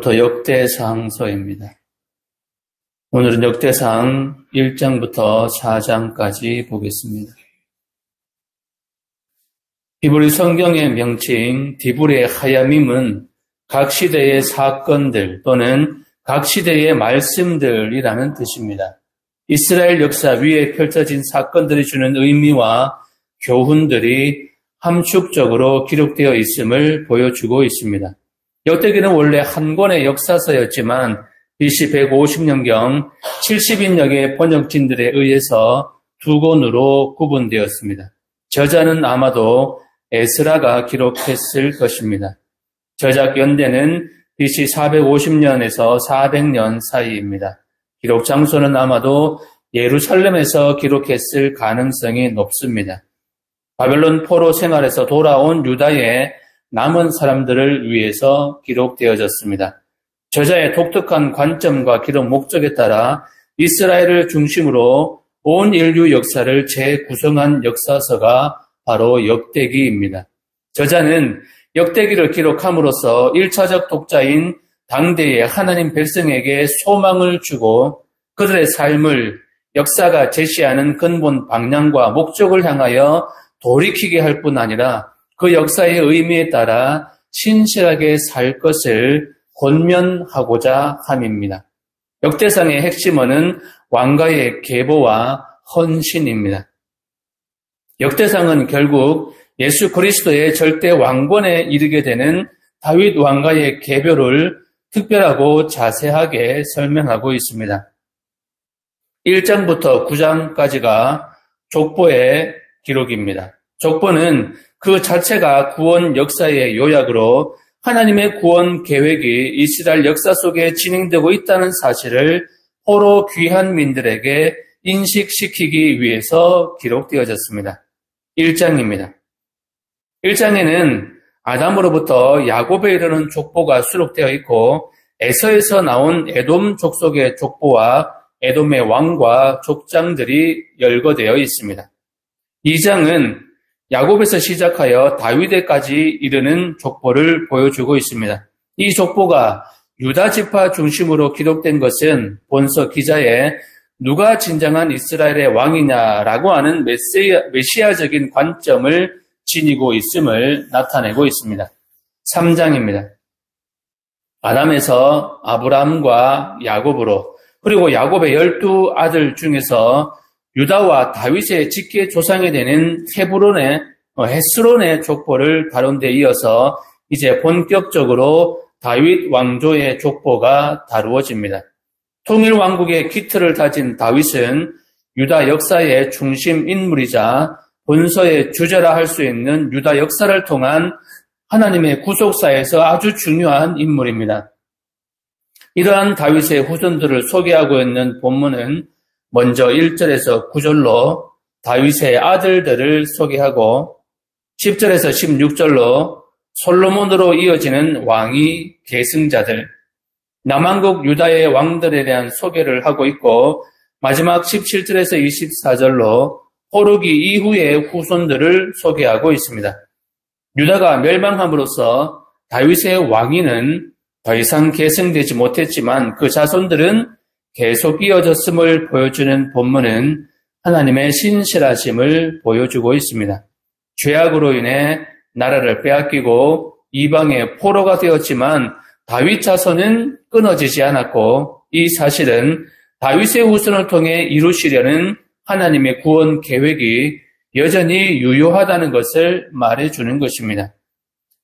오늘부터 역대상서입니다. 오늘은 역대상 1장부터 4장까지 보겠습니다. 히브리 성경의 명칭 디브레 하야밈은 각 시대의 사건들 또는 각 시대의 말씀들이라는 뜻입니다. 이스라엘 역사 위에 펼쳐진 사건들이 주는 의미와 교훈들이 함축적으로 기록되어 있음을 보여주고 있습니다. 역대기는 원래 한 권의 역사서였지만 BC 150년경 70인역의 번역진들에 의해서 두 권으로 구분되었습니다. 저자는 아마도 에스라가 기록했을 것입니다. 저작 연대는 BC 450년에서 400년 사이입니다. 기록 장소는 아마도 예루살렘에서 기록했을 가능성이 높습니다. 바벨론 포로 생활에서 돌아온 유다의 남은 사람들을 위해서 기록되어졌습니다. 저자의 독특한 관점과 기록 목적에 따라 이스라엘을 중심으로 온 인류 역사를 재구성한 역사서가 바로 역대기입니다. 저자는 역대기를 기록함으로써 1차적 독자인 당대의 하나님 백성에게 소망을 주고 그들의 삶을 역사가 제시하는 근본 방향과 목적을 향하여 돌이키게 할 뿐 아니라 그 역사의 의미에 따라 신실하게 살 것을 권면하고자 함입니다. 역대상의 핵심어는 왕가의 계보와 헌신입니다. 역대상은 결국 예수 그리스도의 절대 왕권에 이르게 되는 다윗 왕가의 계보를 특별하고 자세하게 설명하고 있습니다. 1장부터 9장까지가 족보의 기록입니다. 족보는 그 자체가 구원 역사의 요약으로 하나님의 구원 계획이 이스라엘 역사 속에 진행되고 있다는 사실을 포로 귀한 민들에게 인식시키기 위해서 기록되어졌습니다. 1장입니다. 1장에는 아담으로부터 야곱에 이르는 족보가 수록되어 있고 에서에서 나온 에돔 족속의 족보와 에돔의 왕과 족장들이 열거되어 있습니다. 2장은 야곱에서 시작하여 다윗에까지 이르는 족보를 보여주고 있습니다. 이 족보가 유다 지파 중심으로 기록된 것은 본서 기자의 누가 진정한 이스라엘의 왕이냐라고 하는 메시아적인 관점을 지니고 있음을 나타내고 있습니다. 3장입니다. 아담에서 아브라함과 야곱으로 그리고 야곱의 12아들 중에서 유다와 다윗의 직계 조상이 되는 헤스론의 족보를 다룬 데 이어서 이제 본격적으로 다윗 왕조의 족보가 다루어집니다. 통일 왕국의 기틀을 다진 다윗은 유다 역사의 중심 인물이자 본서의 주제라 할 수 있는 유다 역사를 통한 하나님의 구속사에서 아주 중요한 인물입니다. 이러한 다윗의 후손들을 소개하고 있는 본문은 먼저 1절에서 9절로 다윗의 아들들을 소개하고 10절에서 16절로 솔로몬으로 이어지는 왕위 계승자들, 남왕국 유다의 왕들에 대한 소개를 하고 있고 마지막 17절에서 24절로 포르기 이후의 후손들을 소개하고 있습니다. 유다가 멸망함으로써 다윗의 왕위는 더 이상 계승되지 못했지만 그 자손들은 계속 이어졌음을 보여주는 본문은 하나님의 신실하심을 보여주고 있습니다. 죄악으로 인해 나라를 빼앗기고 이방의 포로가 되었지만 다윗 자손은 끊어지지 않았고 이 사실은 다윗의 후손을 통해 이루시려는 하나님의 구원 계획이 여전히 유효하다는 것을 말해주는 것입니다.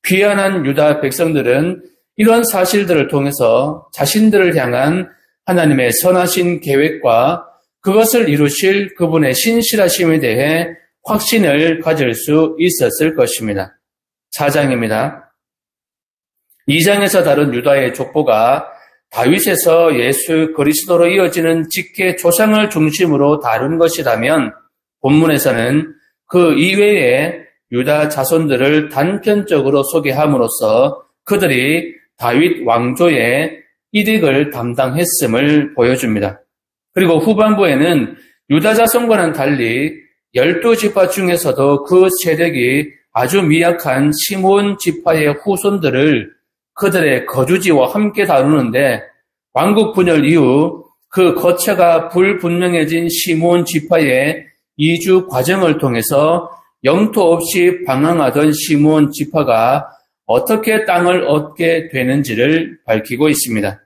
귀환한 유다 백성들은 이런 사실들을 통해서 자신들을 향한 하나님의 선하신 계획과 그것을 이루실 그분의 신실하심에 대해 확신을 가질 수 있었을 것입니다. 4장입니다. 2장에서 다룬 유다의 족보가 다윗에서 예수 그리스도로 이어지는 직계 조상을 중심으로 다룬 것이라면 본문에서는 그 이외의 유다 자손들을 단편적으로 소개함으로써 그들이 다윗 왕조의 이득을 담당했음을 보여줍니다. 그리고 후반부에는 유다 자손과는 달리 12지파 중에서도 그 세력이 아주 미약한 시므온 지파의 후손들을 그들의 거주지와 함께 다루는데 왕국 분열 이후 그 거처가 불분명해진 시므온 지파의 이주 과정을 통해서 영토 없이 방황하던 시므온 지파가 어떻게 땅을 얻게 되는지를 밝히고 있습니다.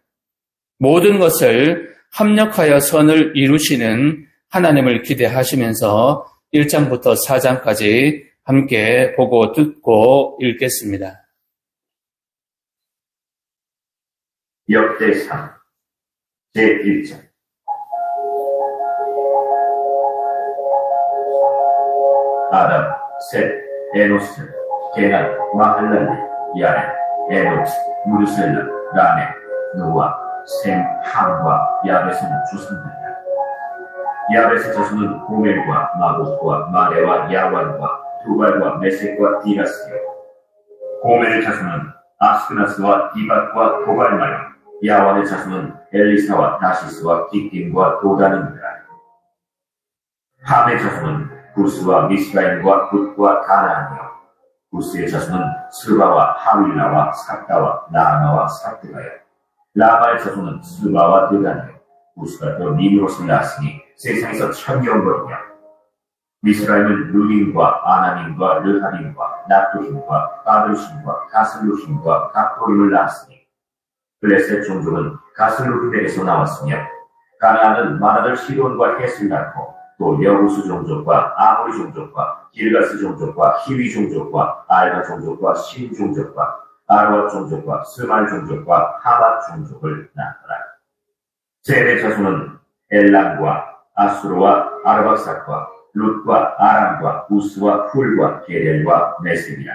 모든 것을 합력하여 선을 이루시는 하나님을 기대하시면서 1장부터 4장까지 함께 보고 듣고 읽겠습니다. 역대상 제1장 아담, 셋, 에노스, 게난, 마할랄리, 야렌, 에노스, 무르셀라, 라메, 노아, 셈, 함과 야벳은 조상들이다. 야벳의 자손은 고멜과 마고스와 마레와 야완과 두발과 메섹과 디라스요. 고멜의 자손은 아스크나스와 디밧과 도발마요. 야완의 자손은 엘리사와 다시스와 기팀과 도단입니다. 함의 자손은 구스와 미스라임과 굿과 가나안이요. 구스의 자손은 스바와 하윌라와 삭다와 나아마와 삭드가요. 라마의 자손은 스바와 드단이요. 구스가 또 니므롯을 낳았으니 세상에서 천년거리며 미스라임은 루딘과 아나님과 르하림과 납두힘과 바드루심과 가슬루힘과 갑도림을 낳았으니 블레셋 종족은 가슬루힘에게서 나왔으며 가나안은 마나들 시돈과 헷을 낳고 또 여부수 종족과 아모리 종족과 길가스 종족과 히위 종족과 알바 종족과 신 종족과 아르와 종족과 스말 종족과 하맛 종족을 낳았더라. 셈의 자손은 엘람과 아수르와 아르박삭과 룻과 아람과 우스와 훌과 게렐과 메섹이라.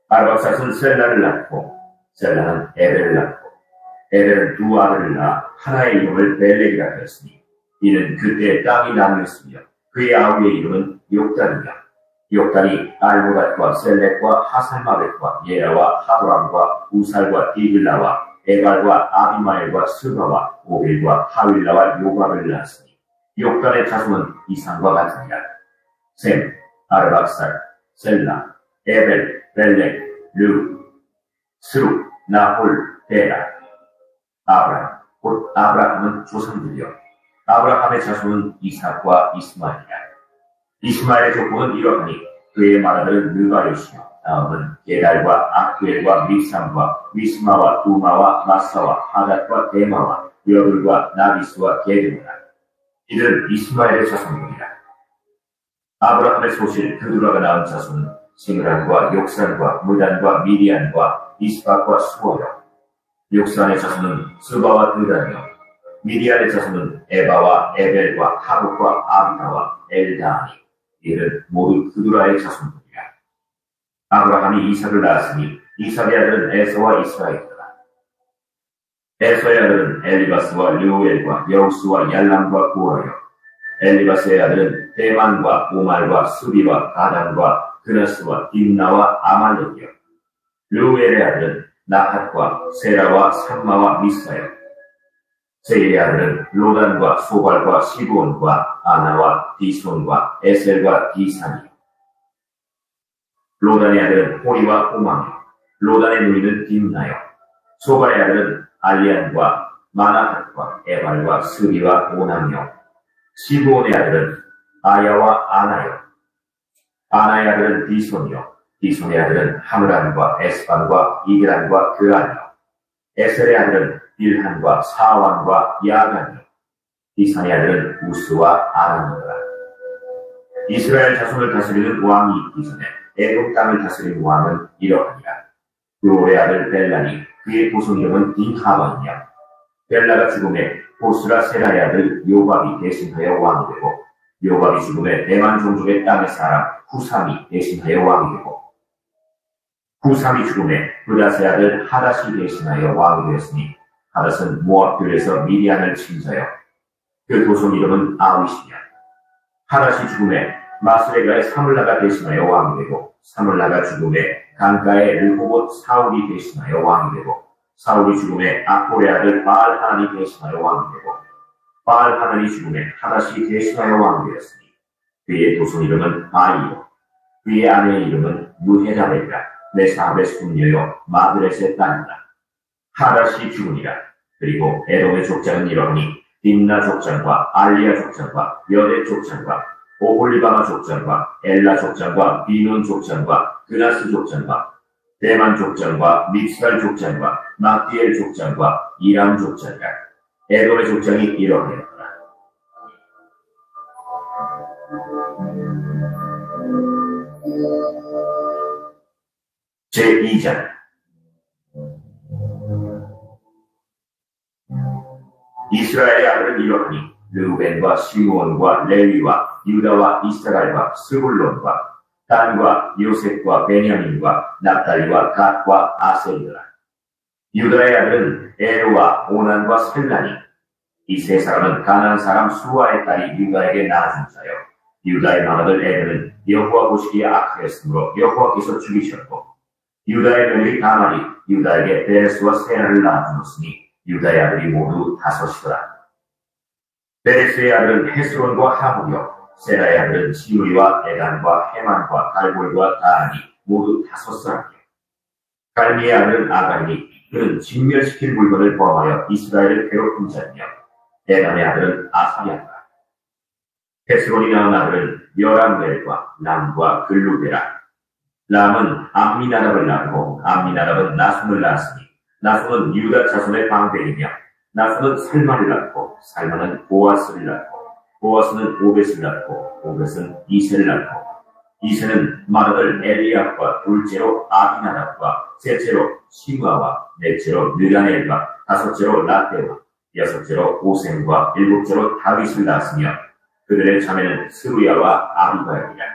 아르박삭은 셀라를 낳고 셀라는 에벨을 낳고 에벨은 두 아들을 낳아 하나의 이름을 벨렉이라 하였으니 이는 그때 땅이 나누었으며 그의 아우의 이름은 욕단이며 욕단이 알모닷과 셀렉과 하살마벳과 예라와 하도람과 우살과 디글라와 에발과 아비마엘과 스바와 오빌과 하윌라와 요밥을 낳았으니 욕단의 자손은 이상과 같으니라. 셈, 아르박살, 셀라, 에벨, 벨렉, 르, 스루, 나홀, 데라, 아브라함, 곧 아브라함은 조상들이요. 아브라함의 자손은 이삭과 이스마엘이라. 이스마엘의 족보는 이러하니 그의 맏아들은 느바요시며 다음은 게달과 악두엘과 밉삼과 위스마와 두마와 마사와 하닷과 데마와 여둘과 나비스와 게드모라. 이들은 이스마엘의 자손입니다. 아브라함의 소실 그두라가 낳은 자손은 시므란과 욕산과 무단과 미디안과 이스박과 수어요. 욕산의 자손은 스바와 드단이요. 미디안의 자손은 에바와 에벨과 하복과 아비다와 엘다하니 이들은 모두 그두라의 자손들이라. 아브라함이 이삭을 낳았으니 이삭의 아들은 에서와 이스라엘이더라. 에서의 아들은 엘리바스와 르우엘과 여우스와 얄람과 고라요. 엘리바스의 아들은 대만과 오말과 수비와 가단과 그나스와 딥나와 아말렉이요. 르우엘의 아들은 나핫과 세라와 삼마와 미사요. 세일의 아들은 로단과 소발과 시브온과 아나와 디손과 에셀과 디산이요. 로단의 아들은 호리와 호망이요. 로단의 누이는 딥나요. 소발의 아들은 알리안과 마나핫과 에발과 스비와 오남이요. 시브온의 아들은 아야와 아나요. 아나의 아들은 디손이요. 디손의 아들은 하므란과 에스반과 이게란과 그안이요. 에셀의 아들은 빌한과 사완과 야간이요. 디산의 아들은 우스와 아람이더라. 이스라엘 자손을 다스리는 왕이 있기 전에 에돔 땅을 다스리는 왕은 이러하니라. 그올의 아들 벨란이 그의 보손 이름은 딘하바이며 벨라가 죽음에 보스라 세라의 아들 요밥이 대신하여 왕이 되고 요밥이 죽음에 대만 종족의 땅의 사람 후삼이 대신하여 왕이 되고 후삼이 죽음에 브라스의 아들 하닷이 대신하여 왕이 되었으니 하닷은 모압교에서 미디안을 친 자요. 그 도손 이름은 아윗이며 하닷이 죽음에 마스레가의 사물라가 대신하여 왕이 되고 사물라가 죽음에 강가의 르호봇 사울이 대신하여 왕이 되고 사울이 죽음에 악볼의 아들 바알 하나니 대신하여 왕이 되고 바알 하나니 죽음에 하닷이 대신하여 왕이 되었으니 그의 도손 이름은 바이요 그의 아내의 이름은 무헤다벨이라 메사벳 숙녀요 마드렛의 딸이라. 하닷이 죽으니라. 그리고 에돔의 족장은 이러하니 딥나 족장과 알리아 족장과 여대 족장과 오홀리바마 족장과 엘라 족장과 비논 족장과 그나스 족장과 대만 족장과 밉살 족장과 막디엘 족장과 이람 족장이라. 에돔의 족장이 이러하였더라. 제2장. 이스라엘의 아들은 이러하니 르우벤과 시므온과 레위와 유다와 이스라엘과 스불론과 단과 요셉과 베냐민과 납달리와 갓과 아셀이라. 유다의 아들은 에로와 오난과 셀라니. 이 세 사람은 가나안 사람 수아의 딸이 유다에게 낳아준 자요. 유다의 맏아들 에르는 여호와 보시기에 악하였으므로 여호와께서 죽이셨고, 유다의 며느리 다말이 유다에게 베레스와 세라를 낳아주었으니 유다의 아들이 모두 5이더라. 베레스의 아들은 헤스론과 하물이요, 세라의 아들은 시므리와 에단과 헤만과 갈볼과 다하니 모두 5사람이요. 갈미의 아들은 아가니, 그는 진멸시킬 물건을 범하여 이스라엘을 괴롭힌 자이며, 에단의 아들은 아사랴다. 헤스론이 낳은 아들은 여람멜과 람과 글루베라. 람은 암미나답을 낳고 암미나답은 나손을 낳았으니 나손은 유다 자손의 방백이며 나손은 살마를 낳고 살마는 보아스를 낳고 보아스는 오벳을 낳고 오벳은 이세를 낳고 이세는 맏아들 엘리압과 둘째로 아비나답과 셋째로 시므아와 넷째로 느가넬과 다섯째로 라떼와 여섯째로 오셈과 일곱째로 다윗을 낳았으며 그들의 자매는 스루야와 아비가일이라.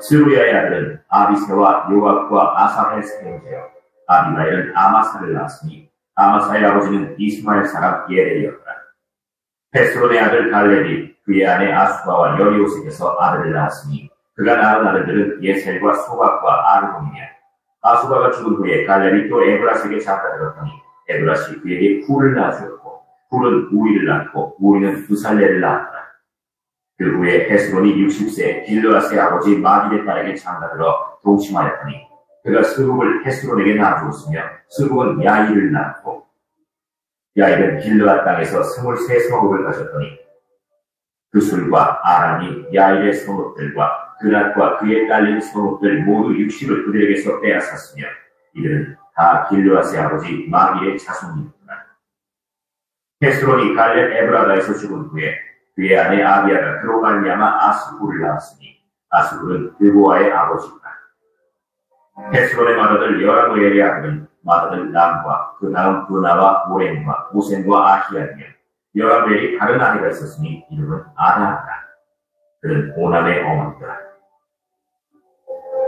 스루야의 아들은 아비새와 요압과 아사헬의 형제요, 아비가일은 아마사를 낳았으니 아마사의 아버지는 이스마엘 사람 예렐이었더라. 헤스론의 아들 갈렙이 그의 아내 아수바와 여리오색에서 아들을 낳았으니 그가 낳은 아들들은 예셀과 소박과 아르몬이며, 아수바가 죽은 후에 갈렙이 또 에브라스에게 장가들었더니 에브라시 그에게 훌을 낳아주었고 훌은 우리를 낳고 우리는 두살레를 낳았더라. 그 후에 헤스론이 60세 길르앗의 아버지 마길의 딸에게 장가들어 동침하였더니 그가 스룹을 헤스론에게 낳아주었으며 스룹은 야일을 낳았고 야일은 길르앗 땅에서 23성읍을 가졌더니 그술과 아람이 야일의 성읍들과 그낫과 그의 딸린 성읍들 모두 60을 그들에게서 빼앗았으며 이들은 다 길르앗의 아버지 마길의 자손이었구나. 헤스론이 갈렙 에브라다에서 죽은 후에 그의 아내 아비아가 그로 말미암아 아스훌을 낳았으니 아스훌은 드보아의 아버지이다. 헤스론의 맏아들 여라무엘의 아들은 맏아들 람과 그 다음 브나와 오렌과 오센과 아히야이며 여라무엘이 다른 아내가 있었으니 이름은 아다하다. 그는 오남의 어머니더라.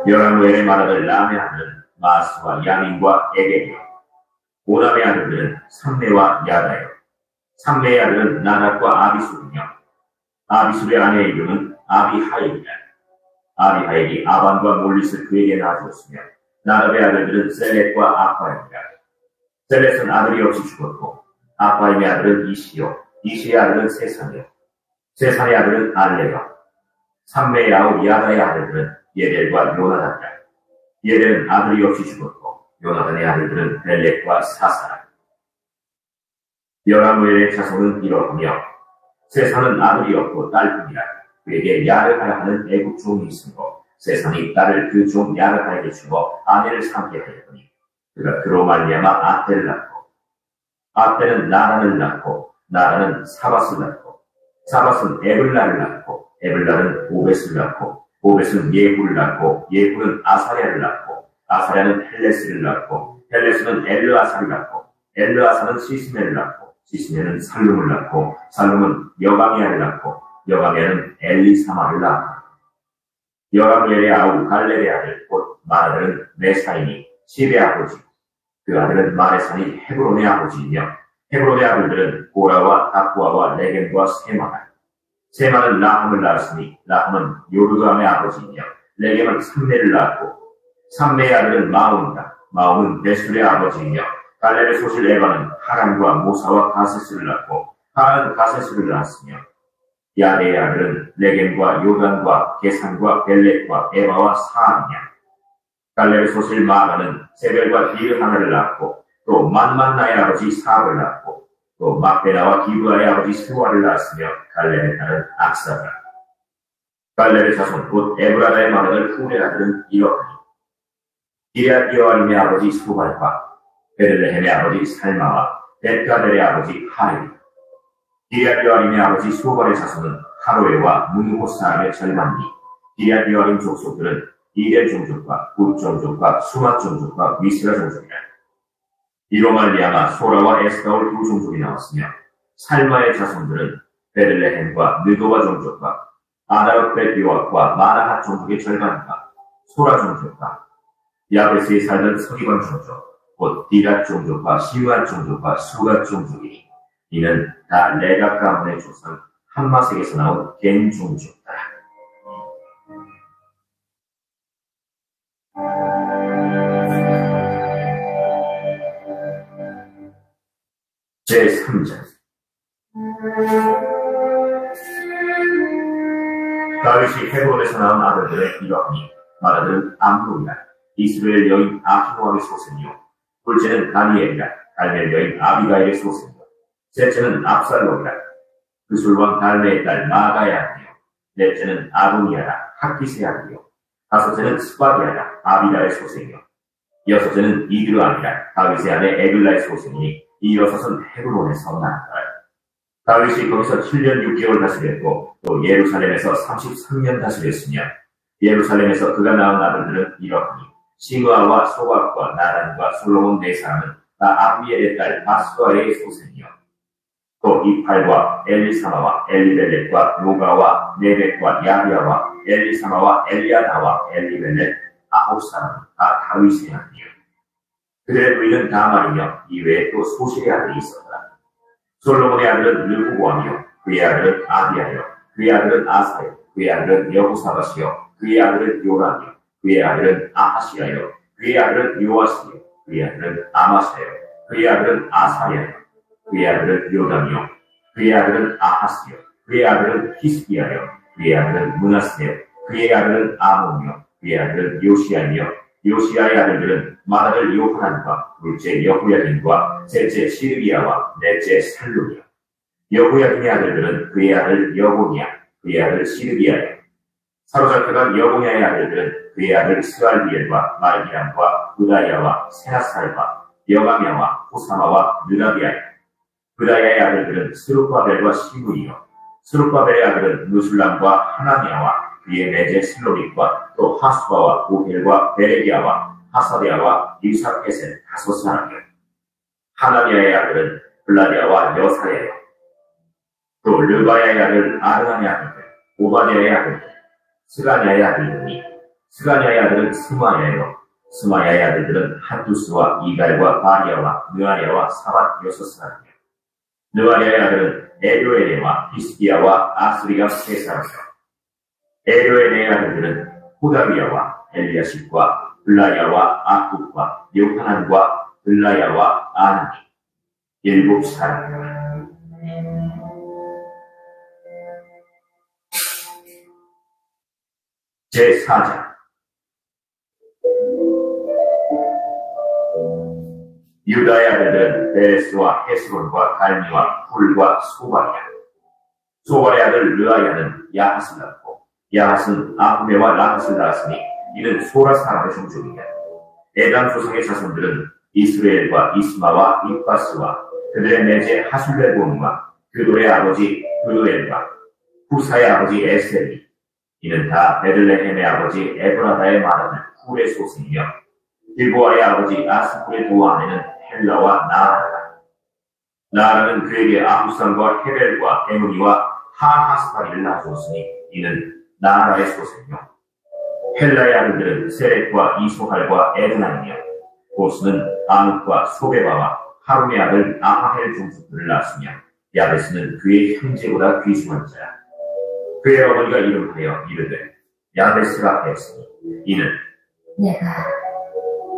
여라무엘의 맏아들 람의 아들은 마스와 야민과 에겔이요, 오남의 아들들은 삼메와 야다요. 삼메의 아들은 나답과 아비술이며 아비술의 아내의 이름은 아비하일이라. 아비하일이 아반과 몰릿을 그에게 낳아주었으며 나답의 아들들은 셀렛과 아파임이라. 셀렛은 아들이 없이 죽었고 아파임의 아들은 이시요, 이시의 아들은 세산이요, 세산의 아들은 알레요. 삼메의 아우 야다의 아들들은 예델과 요나단이라. 예델은 아들이 없이 죽었고 요나단의 아들들은 벨렉과 사사라. 여라무엘의 자손은 이러하며 세산은 아들이 없고 딸뿐이라. 그에게 야르하라 하는 애국 종이 있으므로 세산이 딸을 그 종 야르하에게 주고 아내를 삼게 하였더니 그가 그로 말미암아 아떼를 낳고 아떼는 나란을 낳고 나란은 사밧을 낳고 사밧은 에블라를 낳고 에블라는 오벳을 낳고 오벳은 예후를 낳고 예후는 아사랴를 낳고 아사랴는 헬레스를 낳고 헬레스는 엘르아사를 낳고 엘르아사는 시스메를 낳고 시스메는 살룸을 낳고 살룸은 여가미아를 낳고 여가미아는 엘리사마를 낳았다. 여라무엘의 아우 갈렙의 아들 곧 맏아들은 메사이니 십의 아버지, 그 아들은 마레산이 헤브론의 아버지이며 헤브론의 아들들은 고라와 다쿠아와 레겜과 세마다. 세마는 라함을 낳았으니 라함은 요르감의 아버지이며 레겜은 삼메를 낳았고 삼메의 아들은 마온이다. 마온은 베술의 아버지이며 갈렙의 소실 에바는 하람과 모사와 가세스를 낳고 하란은 가세스를 낳았으며 야레의 아들은 레겜과 요단과 게산과 벨렉과 에바와 사안이냐. 갈렙의 소실 마가는 세벨과 비르하나를 낳았고 또 만만나의 아버지 사업을 낳고 또 막베나와 기브아의 아버지 스와를 낳았으며 갈렙의 딸은 악사다. 갈렙의 자손 곧 에브라다의 마다들 후레 아들은 이러하니 기럇 여아림의 아버지 소발과 베들레헴의 아버지 살마와 벳가델의 아버지 하림. 기럇 여아림의 아버지 소발의 자손은 하로에와 문호사의 절반니 기럇 여아림 족속들은 이델 종족과 굿 종족과 수맛 종족과 위스라 종족이라. 이로 말미암아 소라와 에스다올 두 종족이 나왔으며 살마의 자손들은 베들레헴과 느도바 종족과 아다롯 벳요압과 마나핫 종족의 절반과 소라 종족과 야베스에 살던 서기관 종족 곧 디랏 종족과 시므앗 종족과 수갓 종족이니 이는 다 레갑 가문의 조상 함마색에서 나온 겐 종족이다. 제3장 다윗이 헤브론에서 낳은 아들들의 이러하니 마라들은 암론이라 이스라엘 여인 아히노함의 소생이요 둘째는 다니엘이라 갈멜 여인 아비가일의 소생이요 셋째는 압살롬이라 그술 왕 달메의 딸 마가의 아들이요 넷째는 아도니아라 하깃의 아들이요 다섯째는 스바디아라 아비다의 소생이요 여섯째는 이드르암이라 다윗의 아내 에글라의 소생이니 이 여섯은 헤브론에서 낳았다. 다윗이 거기서 7년 6개월 다스렸고 또 예루살렘에서 33년 다스렸으며 예루살렘에서 그가 낳은 아들들은 이러하니 시므아와 소박과 나단과 솔로몬 네 사람은 다 아비엘의 딸 바스바의 소생이요 또 이팔과 엘리사마와 엘리벨렛과 로가와 네벳과 야비아와 엘리사마와 엘리아다와 엘리벨렛 9사람은 다 다윗의 아들이요 그들의 부인은 다말이며 이외에 또 소실의 아들이 있었다. 솔로몬의 아들은 르후보암이요 그의 아들은 아비아요 그의 아들은 아사요 그의 아들은 여호사밧이요 그의 아들은 요람이요 그의 아들은 아하시아요 그의 아들은 요아스요 그의 아들은 아마사요 그의 아들은 아사야요 그의 아들은 요담이요 그의 아들은 아하스요 그의 아들은 히스기야요 그의 아들은 므낫세요 그의 아들은 아몬이요 그의 아들은 요시아이요 요시아의 아들들은 맏아들 요하난과 둘째 여호야김과 셋째 시르기야와 넷째 살룸이요 여호야김의 아들들은 그의 아들 여고니야 그의 아들 시르기야요 사로잡혀간 여고냐의 아들들은 그의 아들 스알비엘과 말기람과 부다야와 세나살과 여가미야와 호사마와 느라비야요 부다야의 아들들은 스룹바벨과 시므이요 스룹바벨의 아들은 무술람과 하나미야와 그의 매제 슬로믹과 또 하수바와 오헬과 베레기야와 하사비야와 이사켓의 5사람이요 하나미야의 아들은 블라디아와 여사야요 또 르바야의 아들 아르나의 아들들 오바디아의 아들들 스가냐의 아들들이 스가냐의 아들은 스마야요 스마야의 아들들은 한두스와 이갈과 바리아와 느아리아와 사밧 6사람이요 느아리아의 아들은 에료에네와 히스기야와 아스리가 3사람이요 에료에네의 아들들은 호다비야와 엘리야십과 블라야와 아굽과 요하난과 블라야와 아나니 7사람이요 제4장 유다의 아들들은 베레스와 헤스론과 갈미와 훌과 소발이야 소발의 아들 르아야는 야핫을 낳고 야핫은 아후메와 라핫을 낳았으니 이는 소라 사람의 종족이다. 에담 조상의 자손들은 이스라엘과 이스마와 입바스와 그들의 매제 하술레본과 그들의 아버지 그루엘과 후사의 아버지 에셀이 이는 다 베들레헴의 아버지 에브라다의 맏아들 훌의 소생이며 길보아의 아버지 아스풀의 두 아내는 헬라와 나아라다. 나아라는 그에게 아후산과 헤벨과 에므니와 하하스파리를 낳아주었으니 이는 나아라의 소생이요 헬라의 아들들은 세렉과 이소할과 에르나이며 고스는 아눕과 소베바와 하rum의 아들 아하헬 종족들을 낳았으며 야베스는 그의 형제보다 귀중한 자야. 그의 어머니가 이름하여 이르되 야베스가 되었으니 이는 내가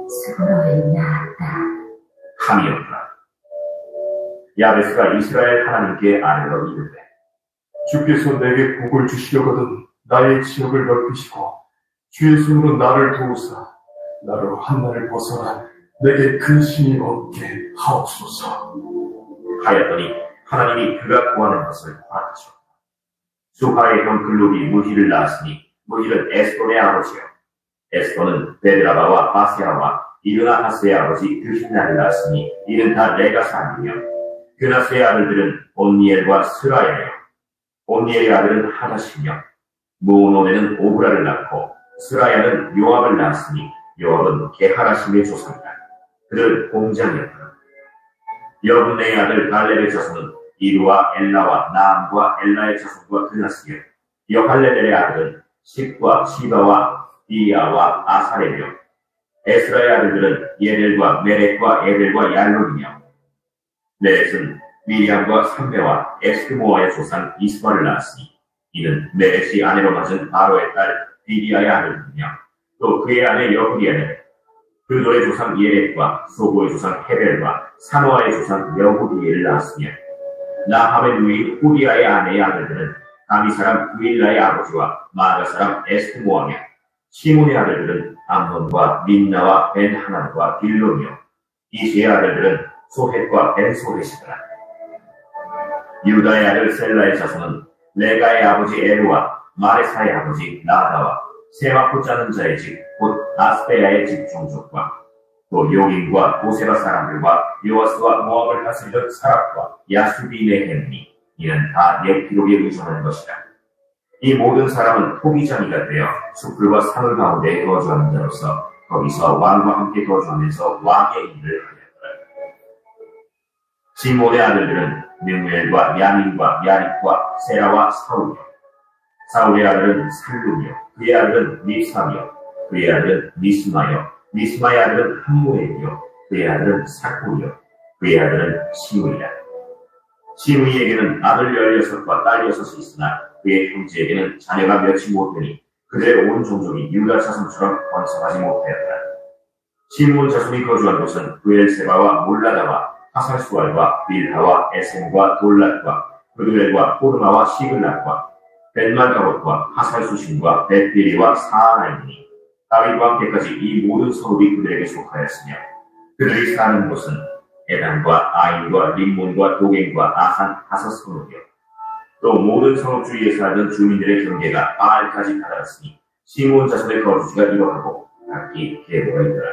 스고로에 낳았다 함이었다. 야베스가 이스라엘 하나님께 아뢰러 이르되 주께서 내게 복을 주시려거든 나의 지역을 넓히시고 주의 손으로 나를 도우사 나로 한나를 벗어나 내게 근심이 없게 하옵소서. 하였더니 하나님이 그가 구하는 것을 허락하셨다. 수하의 형 글룹이 무히를 낳았으니 무히는 에스돈의 아버지요. 에스돈은 베드라바와 바세아와 이르나하스의 아버지 드히나를 낳았으니 이는 다 레가 사람이며 그나스의 아들들은 온니엘과 스라야요. 온니엘의 아들은 하다시며 무노네는 오브라를 낳고 스라야는 요압을 낳았으니 요압은 게하라심의 조상이다. 그들은 공장이었다. 여분네의 아들 갈렙의 자손은 이루와 엘라와 나암과 엘라의 자손과 그나스요. 여할레델의 아들은 십과 시바와 비야와 아사레며 에스라의 아들들은 예렐과 메렉과 에벨과 얄론이며 메렛은 미리암과 삼배와 에스드모아의 조상 이스마를 낳았으니 이는 메렛이 아내로 맞은 바로의 딸 비리아의 아들이며 또 그의 아내 여후디아는 그노의 조상 예렛과 소고의 조상 헤벨과 사노아의 조상 여후디엘을 낳았으며 나함의 누인 후디아의 아내의 아들들은 가미 사람 구일라의 아버지와 마가 사람 에스드모아며 시몬의 아들들은 암논과 민나와 벤하난과 빌론이요 이시의 아들들은 소헷과 벤소헷이더라. 유다의 아들 셀라의 자손은 레가의 아버지 에루와 마레사의 아버지 나다와 세마포 짜는 자의 집 곧 아스베야의 집 종족과 또 요긴과 보세라 사람들과 요아스와 모압을 다스리던 사랍과 야수빈의 햄니 이는 다 옛 기록에 의존하는 것이다. 이 모든 사람은 토기장이가 되어 숲들과 산을 가운데 거주하는 자로서 거기서 왕과 함께 거주하면서 왕의 일을 하였더라. 시몬의 아들들은 느무엘과 야민과 야립과 세라와 사울이요. 사울의 아들은 살룸이요. 그의 아들은 밉삼이요. 그의 아들은 미스마요. 미스마의 아들은 함무엘이요. 그의 아들은 사꿀이요. 그의 아들은 시므이라. 시므이에게는 아들 16과 딸 6이 있으나 그의 형제에게는 자녀가 몇이 못되니 그들의 온 종족이 유다 자손처럼 번성하지 못하였더라. 시므온 자손이 거주한 곳은 브엘세바와 몰라다와 하살수알과 빌하와 에센과 돌랏과 그두엘과 호르마와 시글락과 벤말가봇과 하살수신과 벳비리와 사아나이니 다윗과 함께까지 이 모든 성읍이 그들에게 속하였으며 그들이 사는 곳은 에단과 아인과 림몬과 도겐과 아산 5성읍이요. 또 모든 성읍 주위에 살던 주민들의 경계가 바알까지 다다랐으니 시므온 자손의 거주지가 이러하고 각기 계보가 있더라.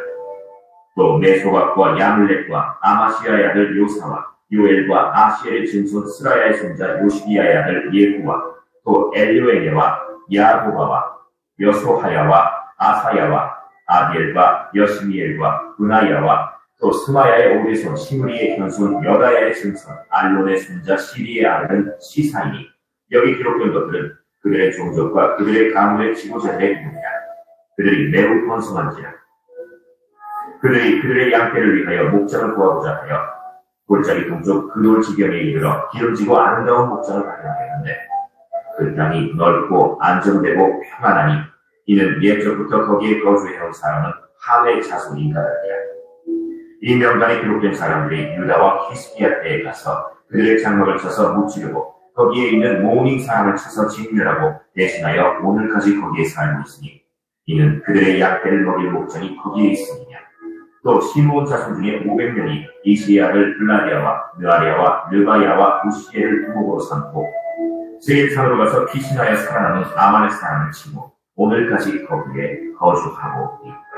또 메소박과 야물렉과 아마시아의 아들 요사와 요엘과 아시엘의 증손 스라야의 손자 요시기야의 아들 예후와 또 엘료에게와 야호바와 여소하야와 아사야와 아디엘과 여시미엘과 은하야와 또 스마야의 오대손 시므리의 현손 여다야의 증손 알론의 손자 시리의 아들은 시사이니 여기 기록된 것들은 그들의 종족과 그들의 가문의 지도자들의 이름이라. 그들이 매우 번성한지라. 그들이 그들의 양떼를 위하여 목장을 구하고자 하여 골짜기 동쪽 그돌 지경에 이르러 기름지고 아름다운 목장을 발견하였는데 그 땅이 넓고 안정되고 평안하니 이는 옛적부터 거기에 거주해온 사람은 함의 자손인 가다니라. 이 명단에 기록된 사람들이 유다와 히스기야 때에 가서 그들의 장막을 쳐서 무찌르고 거기에 있는 모닝 사람을 쳐서 진멸하고 대신하여 오늘까지 거기에 살고 있으니 이는 그들의 양떼를 먹일 목장이 거기에 있으니냐. 또 시므온 자손 중에 500명이 이시의 아들 블라디아와 느아리아와 르바야와 우시엘을 두목으로 삼고 세일산으로 가서 피신하여 살아남은 아만의 사람을 치고 오늘까지 거기에 거주하고 있다.